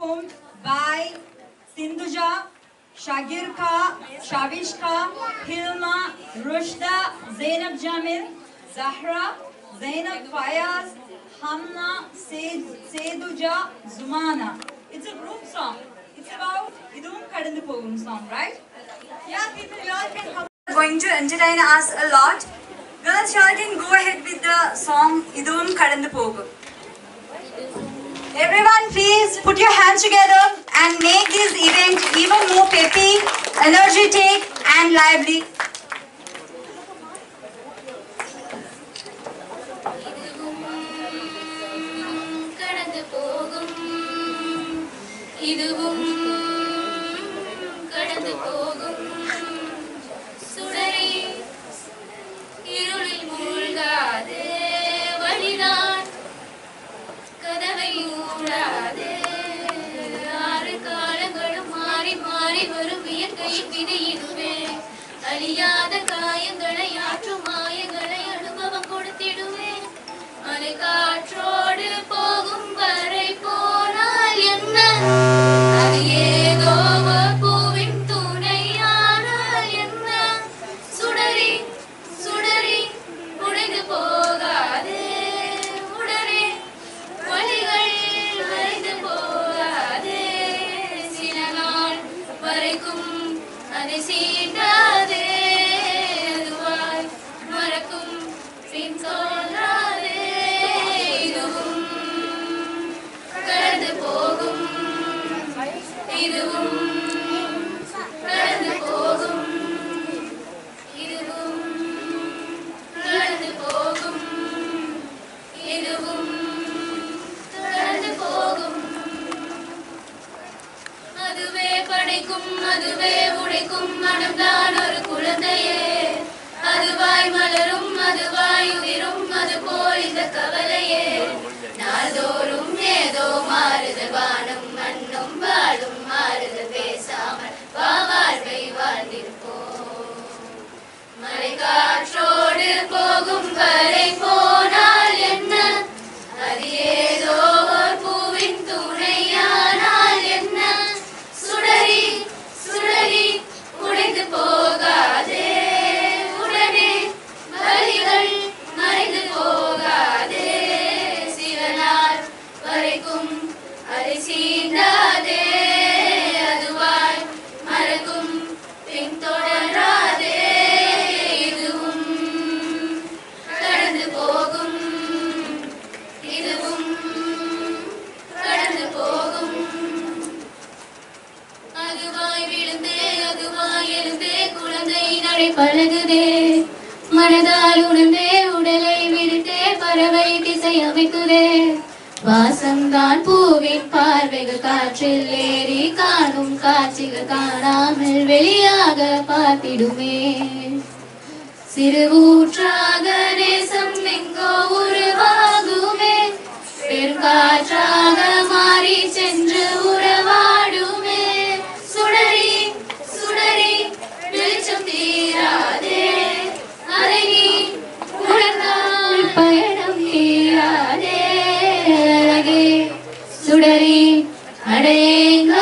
performed by Sindhuja, Shagirka, Shavishka, Hilma, Rushda, Zainab Jamil, Zahra, Zainab Fayaz, Hamna, Seduja, Zumana. It's a group song. It's about Idum Kadandu Pogum song, right? Yeah, people, you all can come. Going to entertain us a lot. Girls, you all can go ahead with the song Idum Kadandu Pogum. Everyone, please put your hands together and make this event even more peppy, energetic, and lively. அழியாத காயங்களை ஆற்றும் மாயங்களை அனுபவம் கொடுத்திடுவே மலை காற்றோடு போகும் வரை போனால் என்ன அது ஏதோ பூவின் துணையானால் என்ன சுடரி சுடரி உடைந்து போகாதே உடனே வழிகள் மறைந்து போகாதே சில நாள் வரைக்கும் அதை சீண்டாதே அதுவாய் மறக்கும் பின் தோன்றாதே இதுவும் கடந்து போகும் இதுவும் கடந்து போகும் இதுவும் கடந்து போகும் இதுவும் கடந்து போகும் அதுவே படைக்கும் அதுவே உடைக்கும் மனம்தான் ஒரு குழந்தையே அதுவாய் மலரும் அதுவாய் உயிரும் அது போல் இந்த கவலையே நாள்தோறும் ஏதோ மாறுதல் வானம் மண்ணும் வாழும் மாறுதல் பேசாமல் வாழ்வை வாழ்ந்திருப்போம் மலை காற்றோடு போகும் வரை போனால் என்ன அது ஏதோ ஒரு பூவின் துணையானால் என்ன சுடரி சுடரி உடைந்து போகாதே உடனே வழிகள் மறைந்து போகாதே சில நாள் வரைக்கும் அதை சீண்டாதே அதுவாய் மறக்கும் பின் தொடராதே இதுவும் கடந்து போகும் இதுவும் கடந்து போகும் அதுவாய் விழுந்தே அதுவாய் எழுந்தே குழந்தை நடை பழகுதே மனதால் உணர்ந்தே உடலை விடுத்தே பறவை திசை அமைக்குதே வாசம்தான் பூவின் பார்வைகள் காற்றில் ஏறி காணும் காட்சிகள் காணாமல் வெளியாக பார்த்திடுமே சிறு ஊற்றாக நேசம் எங்கோ உருவாகுமே பெருங்காற்றாக மாறி சென்று உறவாடுமே சுடரி சுடரி வெளிச்சம் தீராதே அதை நீ உணர்ந்தால் பயணம் தீராதே அழகே சுடரி அடையேங்க